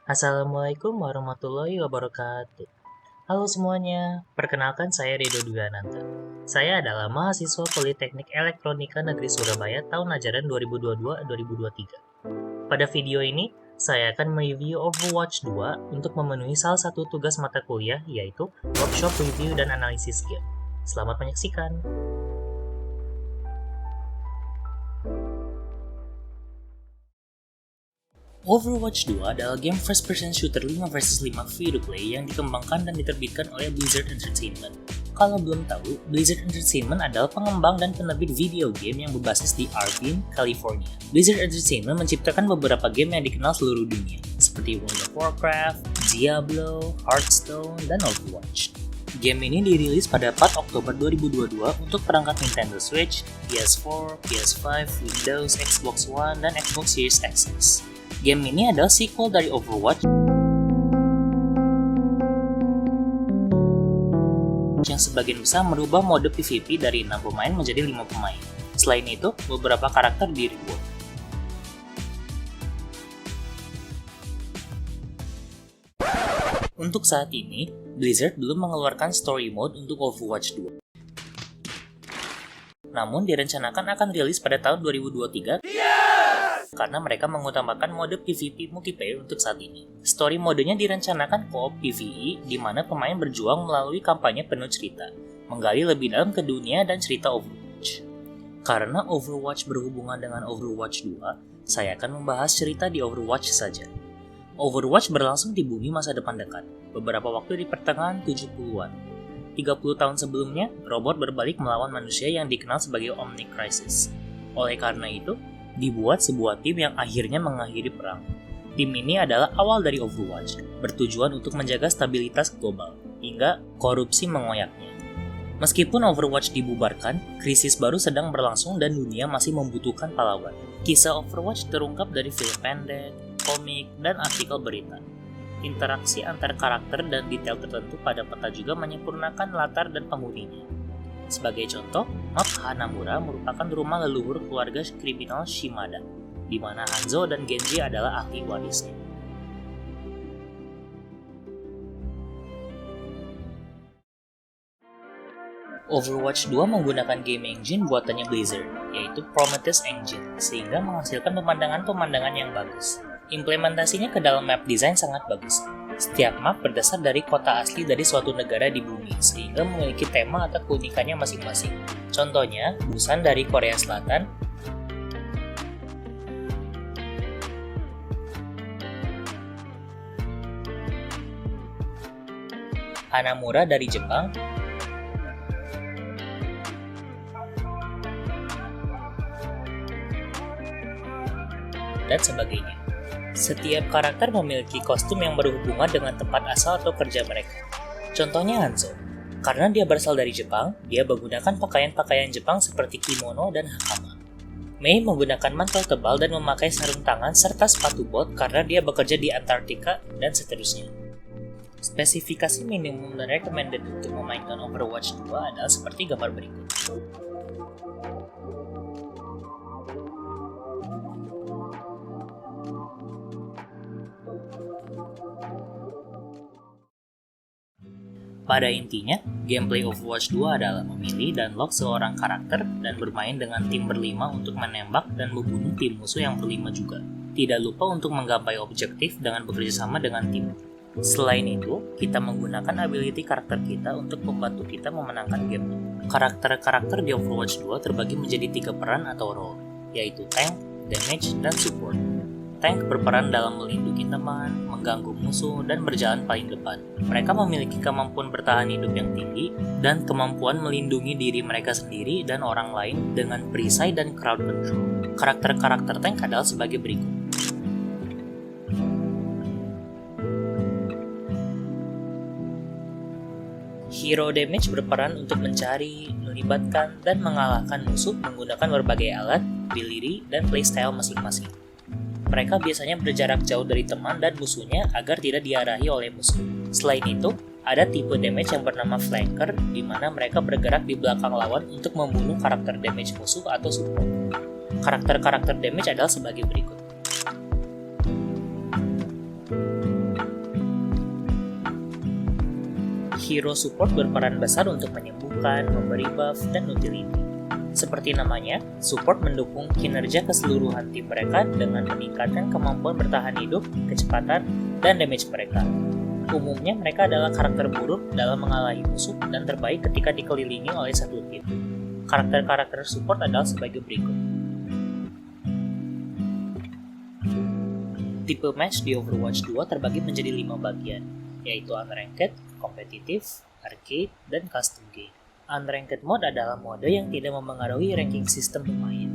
Assalamualaikum warahmatullahi wabarakatuh. Halo semuanya, perkenalkan saya Rido Dwiananta. Saya adalah mahasiswa Politeknik Elektronika Negeri Surabaya tahun ajaran 2022-2023. Pada video ini, saya akan mereview Overwatch 2 untuk memenuhi salah satu tugas mata kuliah, yaitu Workshop Review dan Analisis Game. Selamat menyaksikan! Overwatch 2 adalah game first-person shooter 5 vs 5 free-to-play yang dikembangkan dan diterbitkan oleh Blizzard Entertainment. Kalau belum tahu, Blizzard Entertainment adalah pengembang dan penerbit video game yang berbasis di Irvine, California. Blizzard Entertainment menciptakan beberapa game yang dikenal seluruh dunia, seperti World of Warcraft, Diablo, Hearthstone, dan Overwatch. Game ini dirilis pada 4 Oktober 2022 untuk perangkat Nintendo Switch, PS4, PS5, Windows, Xbox One, dan Xbox Series X. Game ini adalah sequel dari Overwatch yang sebagian besar merubah mode PvP dari 6 pemain menjadi 5 pemain. Selain itu, beberapa karakter di-rework. Untuk saat ini, Blizzard belum mengeluarkan story mode untuk Overwatch 2. Namun direncanakan akan rilis pada tahun 2023 karena mereka mengutamakan mode PvP multiplayer untuk saat ini. Story modenya direncanakan co-op PvE, di mana pemain berjuang melalui kampanye penuh cerita, menggali lebih dalam ke dunia dan cerita Overwatch. Karena Overwatch berhubungan dengan Overwatch 2, saya akan membahas cerita di Overwatch saja. Overwatch berlangsung di bumi masa depan dekat, beberapa waktu di pertengahan 70-an. 30 tahun sebelumnya, robot berbalik melawan manusia yang dikenal sebagai Omnic Crisis. Oleh karena itu, dibuat sebuah tim yang akhirnya mengakhiri perang. Tim ini adalah awal dari Overwatch, bertujuan untuk menjaga stabilitas global, hingga korupsi mengoyaknya. Meskipun Overwatch dibubarkan, krisis baru sedang berlangsung dan dunia masih membutuhkan pahlawan. Kisah Overwatch terungkap dari film pendek, komik, dan artikel berita. Interaksi antar karakter dan detail tertentu pada peta juga menyempurnakan latar dan penghuninya. Sebagai contoh, map Hanamura merupakan rumah leluhur keluarga kriminal Shimada, di mana Hanzo dan Genji adalah ahli warisnya. Overwatch 2 menggunakan game engine buatannya Blizzard, yaitu Prometheus Engine, sehingga menghasilkan pemandangan-pemandangan yang bagus. Implementasinya ke dalam map design sangat bagus. Setiap map berdasar dari kota asli dari suatu negara di bumi, sehingga memiliki tema atau keunikannya masing-masing. Contohnya, Busan dari Korea Selatan, Hanamura dari Jepang, dan sebagainya. Setiap karakter memiliki kostum yang berhubungan dengan tempat asal atau kerja mereka. Contohnya Hanzo. Karena dia berasal dari Jepang, dia menggunakan pakaian-pakaian Jepang seperti kimono dan hakama. Mei menggunakan mantel tebal dan memakai sarung tangan serta sepatu bot karena dia bekerja di Antartika dan seterusnya. Spesifikasi minimum dan recommended untuk memainkan Overwatch 2 adalah seperti gambar berikut. Pada intinya, gameplay Overwatch 2 adalah memilih dan lock seorang karakter dan bermain dengan tim berlima untuk menembak dan membunuh tim musuh yang berlima juga. Tidak lupa untuk menggapai objektif dengan bekerja sama dengan tim. Selain itu, kita menggunakan ability karakter kita untuk membantu kita memenangkan game. Karakter-karakter di Overwatch 2 terbagi menjadi 3 peran atau role, yaitu tank, damage, dan support. Tank berperan dalam melindungi teman, mengganggu musuh, dan berjalan paling depan. Mereka memiliki kemampuan bertahan hidup yang tinggi dan kemampuan melindungi diri mereka sendiri dan orang lain dengan perisai dan crowd control. Karakter-karakter tank adalah sebagai berikut. Hero Damage berperan untuk mencari, melibatkan, dan mengalahkan musuh menggunakan berbagai alat, ability, dan playstyle masing-masing. Mereka biasanya berjarak jauh dari teman dan musuhnya agar tidak diarahi oleh musuh. Selain itu, ada tipe damage yang bernama flanker, di mana mereka bergerak di belakang lawan untuk membunuh karakter damage musuh atau support. Karakter-karakter damage adalah sebagai berikut. Hero support berperan besar untuk menyembuhkan, memberi buff, dan utility. Seperti namanya, support mendukung kinerja keseluruhan tim mereka dengan meningkatkan kemampuan bertahan hidup, kecepatan, dan damage mereka. Umumnya mereka adalah karakter buruk dalam mengalahi musuh dan terbaik ketika dikelilingi oleh satu tim. Karakter-karakter support adalah sebagai berikut. Tipe match di Overwatch 2 terbagi menjadi 5 bagian, yaitu Unranked, Kompetitif, Arcade, dan Custom Game. Unranked mode adalah mode yang tidak memengaruhi ranking sistem pemain.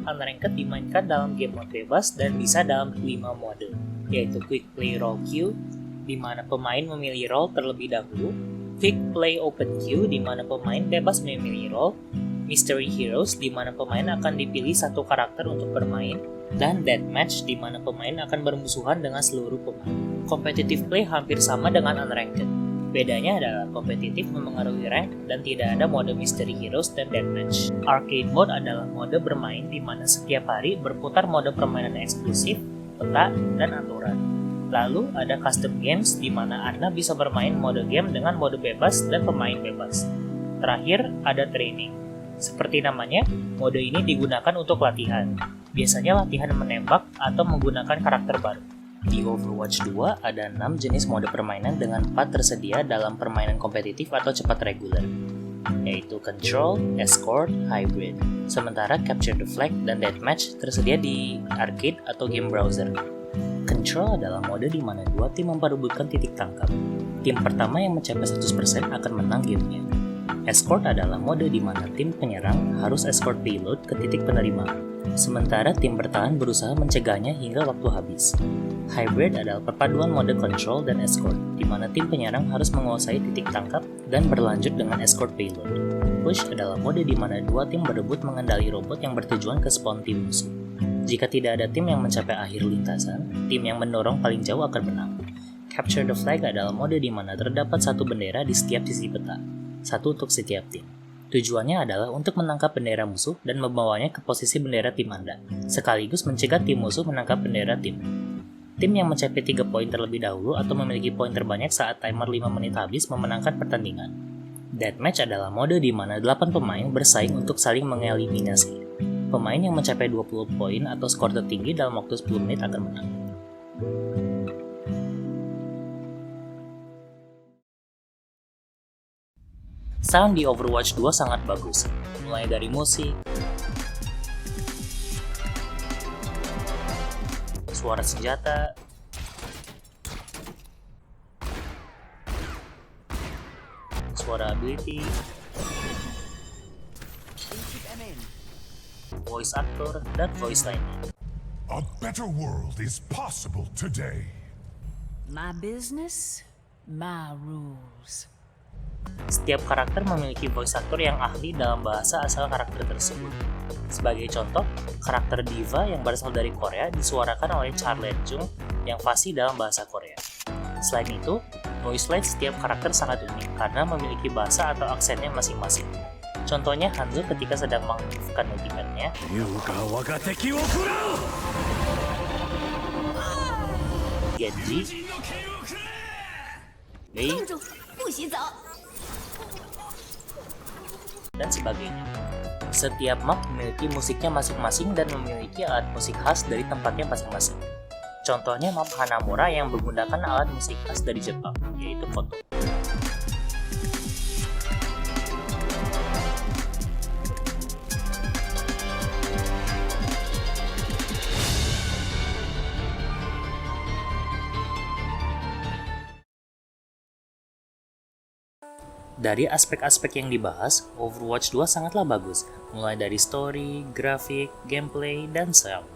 Unranked dimainkan dalam game mode bebas dan bisa dalam 5 mode, yaitu Quick Play Role Queue, di mana pemain memilih role terlebih dahulu, Quick Play Open Queue, di mana pemain bebas memilih role, Mystery Heroes, di mana pemain akan dipilih satu karakter untuk bermain, dan Deathmatch, di mana pemain akan bermusuhan dengan seluruh pemain. Competitive Play hampir sama dengan Unranked. Bedanya adalah kompetitif memengaruhi rank dan tidak ada mode Mystery Heroes dan Deathmatch. Arcade Mode adalah mode bermain di mana setiap hari berputar mode permainan eksklusif, peta, dan aturan. Lalu ada Custom Games di mana Anda bisa bermain mode game dengan mode bebas dan pemain bebas. Terakhir ada Training. Seperti namanya, mode ini digunakan untuk latihan. Biasanya latihan menembak atau menggunakan karakter baru. Di Overwatch 2 ada 6 jenis mode permainan dengan 4 tersedia dalam permainan kompetitif atau cepat reguler, yaitu Control, Escort, Hybrid. Sementara Capture the Flag dan Deathmatch tersedia di Arcade atau game browser. Control adalah mode di mana dua tim memperebutkan titik tangkap. Tim pertama yang mencapai 100% akan menang gamenya. Escort adalah mode di mana tim penyerang harus escort payload ke titik penerima, sementara tim bertahan berusaha mencegahnya hingga waktu habis. Hybrid adalah perpaduan mode control dan escort, di mana tim penyerang harus menguasai titik tangkap dan berlanjut dengan escort payload. Push adalah mode di mana dua tim berebut mengendali robot yang bertujuan ke spawn tim musuh. Jika tidak ada tim yang mencapai akhir lintasan, tim yang mendorong paling jauh akan menang. Capture the Flag adalah mode di mana terdapat satu bendera di setiap sisi peta, satu untuk setiap tim. Tujuannya adalah untuk menangkap bendera musuh dan membawanya ke posisi bendera tim Anda, sekaligus mencegah tim musuh menangkap bendera tim. Tim yang mencapai 3 poin terlebih dahulu atau memiliki poin terbanyak saat timer 5 menit habis memenangkan pertandingan. Deathmatch adalah mode di mana 8 pemain bersaing untuk saling mengeliminasi. Pemain yang mencapai 20 poin atau skor tertinggi dalam waktu 10 menit akan menang. Sound di Overwatch 2 sangat bagus, mulai dari musik, suara senjata, suara ability, voice actor, dan voice line. A better world is possible today. My business, my rules. Setiap karakter memiliki voice actor yang ahli dalam bahasa asal karakter tersebut. Sebagai contoh, karakter Diva yang berasal dari Korea disuarakan oleh Charlie Jung yang fasih dalam bahasa Korea. Selain itu, voice line setiap karakter sangat unik karena memiliki bahasa atau aksennya masing-masing. Contohnya Hanzo ketika sedang mengaktifkan ultimate-nya, Genji, Mei, dan sebagainya. Setiap map memiliki musiknya masing-masing dan memiliki alat musik khas dari tempatnya masing-masing. Contohnya map Hanamura yang menggunakan alat musik khas dari Jepang, yaitu koto. Dari aspek-aspek yang dibahas, Overwatch 2 sangatlah bagus, mulai dari story, grafik, gameplay, dan sound.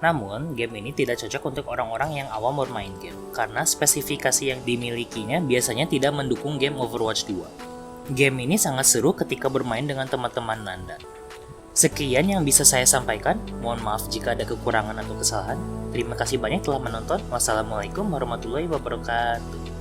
Namun, game ini tidak cocok untuk orang-orang yang awam bermain game, karena spesifikasi yang dimilikinya biasanya tidak mendukung game Overwatch 2. Game ini sangat seru ketika bermain dengan teman-teman Anda. Sekian yang bisa saya sampaikan, mohon maaf jika ada kekurangan atau kesalahan. Terima kasih banyak telah menonton. Wassalamualaikum warahmatullahi wabarakatuh.